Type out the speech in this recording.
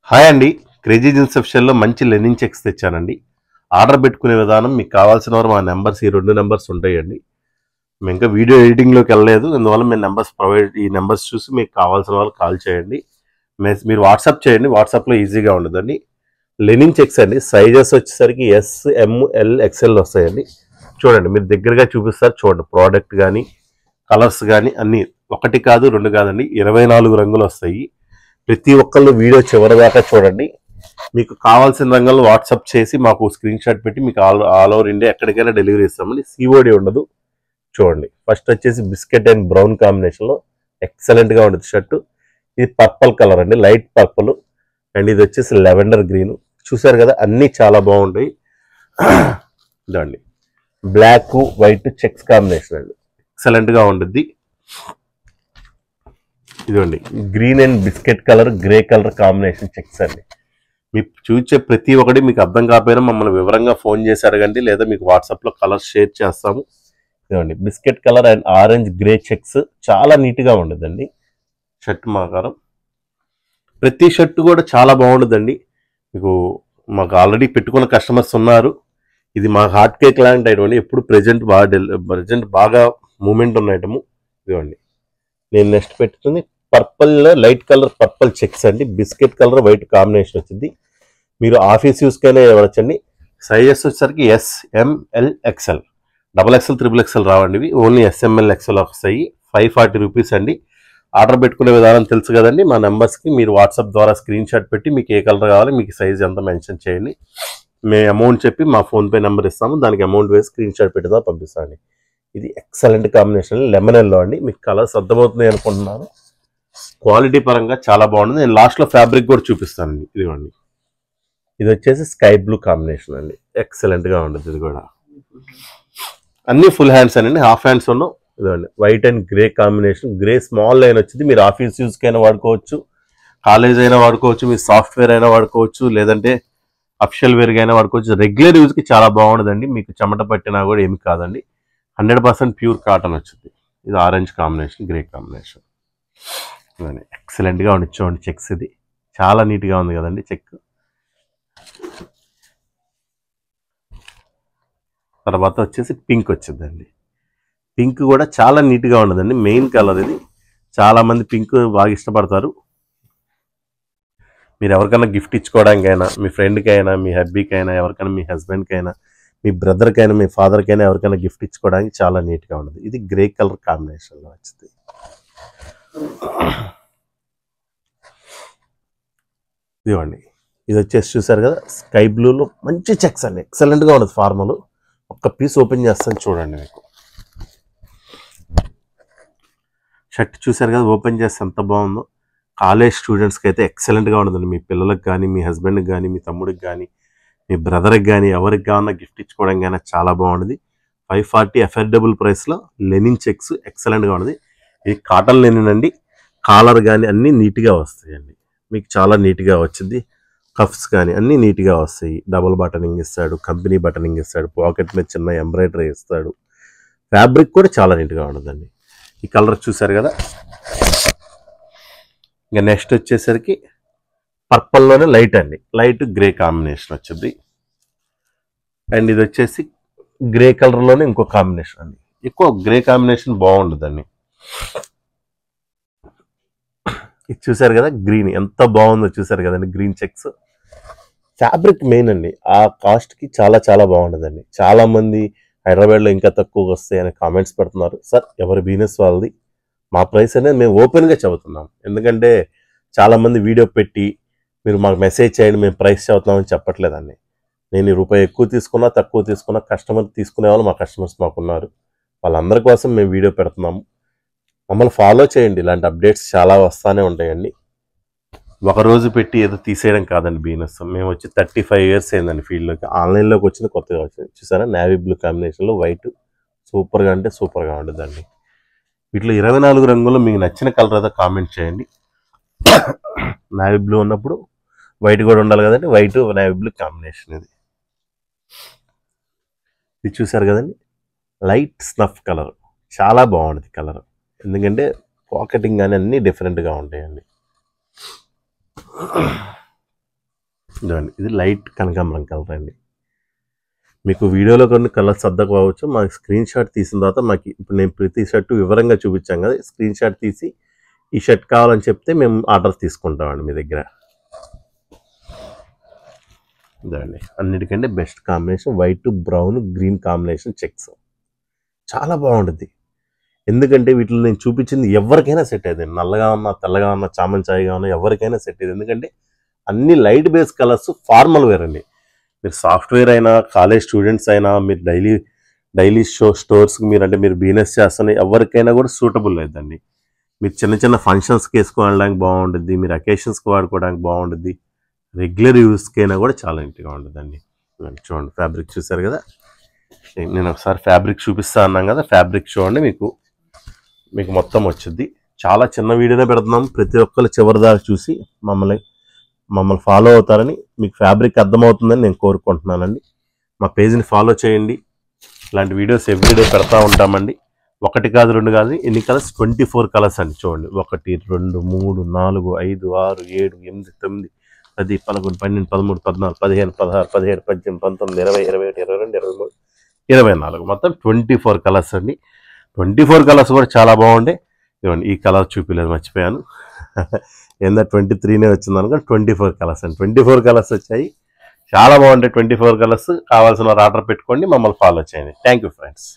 Hi అండి. Crazy jeans ఆఫీషియల్‌లో మంచి Lenin checks తెచ్చానండి. Order పెట్టుకునే విధానం మీకు కావాల్సిన వారు మా నంబర్స్ ఈ 2 నంబర్స్ ఉంటాయండి. మేము ఇంకా వీడియో ఎడిటింగ్‌లోకి వెళ్ళలేదు. అందువల్ల మేము ఈ నంబర్స్ చూసి మీకు కావాల్సిన వాళ్ళకి కాల్ చేయండి. మీరు వాట్సాప్ చేయండి. వాట్సాప్‌లో ఈజీగా ఉండదండి. లెనిన్ చెక్స్ అండి. సైజెస్ వచ్చేసరికి ఎస్, ఎమ్, ఎల్, ఎక్స్ఎల్ వస్తాయండి. చూడండి మీరు దగ్గరగా చూపిస్తారు చూడండి. ప్రోడక్ట్ కానీ కలర్స్ కానీ అన్నీ ఒకటి కాదు 2 కాదండి 24 రంగులు వస్తాయి. ప్రతి ఒక్కళ్ళు వీడియో చివరి దాకా చూడండి. మీకు కావాల్సిన రంగులు వాట్సాప్ చేసి మాకు స్క్రీన్ షాట్ పెట్టి మీకు ఆల్ ఓవర్ ఇండియా ఎక్కడికైనా డెలివరీ ఇస్తామండి. సిఓడి ఉండదు. చూడండి ఫస్ట్ వచ్చేసి బిస్కెట్ అండ్ బ్రౌన్ కాంబినేషన్లో ఎక్సలెంట్గా ఉంటుంది షర్టు. ఇది పర్పల్ కలర్ అండి, లైట్ పర్పల్. అండ్ ఇది వచ్చేసి లెవెండర్ గ్రీన్. చూసారు కదా అన్నీ చాలా బాగుంటాయి. ఇదండి బ్లాక్ వైట్ చెక్స్ కాంబినేషన్ అండి, ఎక్సలెంట్గా ఉంటుంది. ఇదండి green and biscuit colour grey colour combination checks అండి. మీకు చూసే ప్రతి ఒక్కటి మీకు అర్థం కాకపోయినా మమ్మల్ని వివరంగా ఫోన్ చేసి అడగండి, లేదా మీకు వాట్సాప్లో కలర్ షేర్ చేస్తాము. ఇదండి biscuit colour and orange grey checks చాలా నీట్గా ఉండదండి షర్ట్ మాకారం. ప్రతి షర్ట్ కూడా చాలా బాగుంటుందండి. మీకు మాకు ఆల్రెడీ పెట్టుకున్న కస్టమర్స్ ఉన్నారు. ఇది మా హార్ట్ కేక్ లాంటి ఐటమ్ అండి. ఎప్పుడు ప్రజెంట్ బాగా మూమెంట్ ఉన్న ఐటము. ఇదిగోండి నేను నెక్స్ట్ పెట్టుకుంది purple light colour purple checks అండి. బిస్కెట్ కలర్ వైట్ కాంబినేషన్ వచ్చింది. మీరు ఆఫీస్ యూస్కైనా ఇవ్వచ్చండి. సైజెస్ వచ్చేసరికి S, M L, XL. XXL, XXL రావండి. ఇవి ఓన్లీ SML, XL వస్తాయి. 540 రూపీస్ అండి. ఆర్డర్ పెట్టుకునే విధానం తెలుసు కదండి. మా నెంబర్స్కి మీరు వాట్సాప్ ద్వారా స్క్రీన్ షాట్ పెట్టి మీకు ఏ కలర్ కావాలి మీకు సైజ్ ఎంత మెన్షన్ చేయండి. మేము అమౌంట్ చెప్పి మా ఫోన్పే నెంబర్ ఇస్తాము. దానికి అమౌంట్ వేసి స్క్రీన్ షాట్ పెట్టి పంపిస్తామండి. ఇది ఎక్సలెంట్ కాంబినేషన్ లెమన్ ఎల్లో అండి. మీకు కలర్స్ అర్థమవుతుంది అనుకుంటున్నాను. క్వాలిటీ పరంగా చాలా బాగుంటుంది. నేను లాస్ట్లో ఫ్యాబ్రిక్ కూడా చూపిస్తానండి. ఇదిగోండి ఇది వచ్చేసి స్కై బ్లూ కాంబినేషన్ అండి, ఎక్సలెంట్గా ఉంటుంది. ఇది కూడా అన్ని ఫుల్ హ్యాండ్స్ అండి, హాఫ్ హ్యాండ్స్ ఉన్నాం. ఇదిగోండి white and grey combination. Grey small line వచ్చింది. మీరు ఆఫీస్ యూస్కైనా వాడుకోవచ్చు, కాలేజ్ అయినా వాడుకోవచ్చు, మీరు సాఫ్ట్వేర్ అయినా వాడుకోవచ్చు, లేదంటే అఫిషియల్ వేర్గా అయినా వాడుకోవచ్చు. రెగ్యులర్ యూజ్కి చాలా బాగుంటుందండి. మీకు చెమట పట్టినా కూడా ఏమి కాదండి. 100% ప్యూర్ కాటన్ వచ్చింది. ఇది ఆరెంజ్ కాంబినేషన్ గ్రే కాంబినేషన్. ఎక్సలెంట్గా ఉండి చూడండి చెక్స్. ఇది చాలా నీట్గా ఉంది కదండి చెక్. తర్వాత వచ్చేసి పింక్ వచ్చిందండి. పింక్ కూడా చాలా నీట్గా ఉండదండి. మెయిన్ కలర్ ఇది. చాలామంది పింక్ బాగా ఇష్టపడతారు. మీరు ఎవరికైనా గిఫ్ట్ ఇచ్చుకోవడానికైనా, మీ ఫ్రెండ్కైనా, మీ హబ్బీకైనా, ఎవరికైనా మీ హస్బెండ్కైనా, మీ బ్రదర్కైనా, మీ ఫాదర్కైనా ఎవరికైనా గిఫ్ట్ ఇచ్చుకోవడానికి చాలా నీట్గా ఉండదు. ఇది గ్రే కలర్ కాంబినేషన్లో వచ్చింది. ఇదిగోండి ఇది వచ్చేసి చూసారు కదా స్కై బ్లూలో మంచి చెక్స్ అండి, ఎక్సలెంట్గా ఉండదు. ఫార్మల్ ఒక్క పీస్ ఓపెన్ చేస్తాను చూడండి. మీకు షర్ట్ చూసారు కదా ఓపెన్ చేస్తే ఎంత బాగుందో. కాలేజ్ స్టూడెంట్స్కి అయితే ఎక్సలెంట్గా ఉండదండి. మీ పిల్లలకు కానీ, మీ హస్బెండ్కి కానీ, మీ తమ్ముడికి కానీ, మీ బ్రదర్కి కానీ, ఎవరికి కావాలన్నా గిఫ్ట్ ఇచ్చుకోవడం కానీ చాలా బాగుంటుంది. 540 అఫోర్డబుల్ ప్రైస్లో లెనిన్ చెక్స్ ఎక్సలెంట్గా ఉంటుంది. ఇది కాటన్ లెనిన్ అండి. కాలర్ కానీ అన్నీ నీట్గా వస్తాయండి. మీకు చాలా నీట్గా వచ్చింది. కఫ్స్ కానీ అన్నీ నీట్గా వస్తాయి. డబుల్ బటనింగ్ ఇస్తాడు, కంపెనీ బటనింగ్ ఇస్తాడు, పాకెట్ మీద చిన్న ఎంబ్రాయిడరీ ఇస్తాడు. ఫ్యాబ్రిక్ కూడా చాలా నీట్గా ఉంటుందండి. ఈ కలర్ చూసారు కదా. ఇంకా నెక్స్ట్ వచ్చేసరికి పర్పల్లోనే లైట్ అండి, లైట్ గ్రే కాంబినేషన్ వచ్చింది. అండ్ ఇది వచ్చేసి గ్రే కలర్లోనే ఇంకో కాంబినేషన్ అండి. ఎక్కువ గ్రే కాంబినేషన్ బాగుంటుందండి. ఇది చూసారు కదా గ్రీన్ ఎంత బాగుందో చూసారు కదండి. గ్రీన్ చెక్స్ ఫ్యాబ్రిక్ మెయిన్ అండి. ఆ కాస్ట్కి చాలా చాలా బాగుంటుందండి. చాలామంది హైదరాబాద్లో ఇంకా తక్కువగా వస్తాయి అని కామెంట్స్ పెడుతున్నారు. సార్ ఎవరి బిజినెస్ వాళ్ళది. మా ప్రైస్ అనేది మేము ఓపెన్గా చెబుతున్నాం. ఎందుకంటే చాలామంది వీడియో పెట్టి మీరు మాకు మెసేజ్ చేయండి మేము ప్రైస్ చెబుతున్నామని చెప్పట్లేదండి. నేను రూపాయి ఎక్కువ తీసుకున్నా తక్కువ తీసుకున్నా కస్టమర్ తీసుకునే వాళ్ళు మా కస్టమర్స్ మాకున్నారు. వాళ్ళందరి కోసం మేము వీడియో పెడుతున్నాము. మమ్మల్ని ఫాలో చేయండి. ఇలాంటి అప్డేట్స్ చాలా వస్తూనే ఉంటాయండి. ఒకరోజు పెట్టి ఏదో తీసేయడం కాదండి బిజినెస్. మేము వచ్చి 35 years అయిందండి ఫీల్డ్లోకి. ఆన్లైన్లోకి వచ్చిన కొత్తగా వచ్చింది. చూసారా నేవీ బ్లూ కాంబినేషన్లో వైట్ సూపర్గా అంటే సూపర్గా ఉంటుందండి. వీటిలో 24 రంగుల్లో మీకు నచ్చిన కలర్ ఏదో కామెంట్ చేయండి. నేవీ బ్లూ ఉన్నప్పుడు వైట్ కూడా ఉండాలి కదండి. వైట్ నేవీ బ్లూ కాంబినేషన్ ఇది చూసారు కదండి. లైట్ స్నఫ్ కలర్ చాలా బాగుంటుంది కలర్. ఎందుకంటే పాకెటింగ్ కానీ అన్నీ డిఫరెంట్గా ఉంటాయండి. ఇదండి, ఇది లైట్ కనకాంబరం కలర్ అండి. మీకు వీడియోలో కొన్ని కలర్స్ అద్దకు కావచ్చు, మాకు స్క్రీన్ షాట్ తీసిన తర్వాత మాకు ఇప్పుడు నేను ప్రతి షర్ట్ వివరంగా చూపించాం కదా, స్క్రీన్ షాట్ తీసి ఈ షర్ట్ కావాలని చెప్తే మేము ఆర్డర్ తీసుకుంటామండి మీ దగ్గర. ఇదండి, అన్నిటికంటే best combination white brown green combination checks. చాలా బాగుంటుంది. ఎందుకంటే వీటిలో నేను చూపించింది ఎవరికైనా సెట్ అయ్యింది. నల్లగా ఉన్నా, తెల్లగా ఉన్నా, చామంచాయిగా ఉన్నా ఎవరికైనా సెట్ అయ్యింది. ఎందుకంటే అన్ని light base colours, formal wear అండి. మీరు సాఫ్ట్వేర్ అయినా, కాలేజ్ స్టూడెంట్స్ అయినా, మీరు డైలీ స్టోర్స్కి మీరు బిజినెస్ చేస్తున్న ఎవరికైనా కూడా సూటబుల్ అవుతుందండి. మీరు చిన్న చిన్న ఫంక్షన్స్కి వేసుకోవడానికి బాగుంటుంది, మీరు అకేషన్స్కి వాడుకోవడానికి బాగుంటుంది, రెగ్యులర్ యూస్కి అయినా కూడా చాలా నీట్గా ఉంటుందండి. చూడండి, ఫ్యాబ్రిక్ చూసారు కదా, నేను ఒకసారి ఫ్యాబ్రిక్ చూపిస్తా అన్నాం కదా, ఫ్యాబ్రిక్ చూడండి, మీకు మొత్తం వచ్చింది. చాలా చిన్న వీడియోనే పెడుతున్నాం, ప్రతి ఒక్కరు చివరి దాకా చూసి మమ్మల్ని ఫాలో అవుతారని, మీకు ఫ్యాబ్రిక్ అర్థమవుతుందని నేను కోరుకుంటున్నానండి. మా పేజ్ని ఫాలో చేయండి, ఇలాంటి వీడియోస్ ఎవ్రీడే పెడతా ఉంటామండి. 1 కాదు 2 కాదు, ఎన్ని కలర్స్, 24 కలర్స్ అండి. చూడండి, 1 2 3 4 5 6 7 8 9 10 11 12 13 14 15 16 17 18 19 20 21 22 23 24 మొత్తం 24 కలర్స్ అండి. 24 కలర్స్ కూడా చాలా బాగుండే. ఇవ్వండి, ఈ కలర్ చూపించలేదు, మర్చిపోయాను. ఏందా 23నే వచ్చింది అనుకో, 24 కలర్స్ అండి. 24 కలర్స్ వచ్చాయి, చాలా బాగుంటాయి. 24 కలర్స్ కావాల్సిన ఆర్డర్ పెట్టుకోండి, మమ్మల్ని ఫాలో చేయండి. Thank you friends.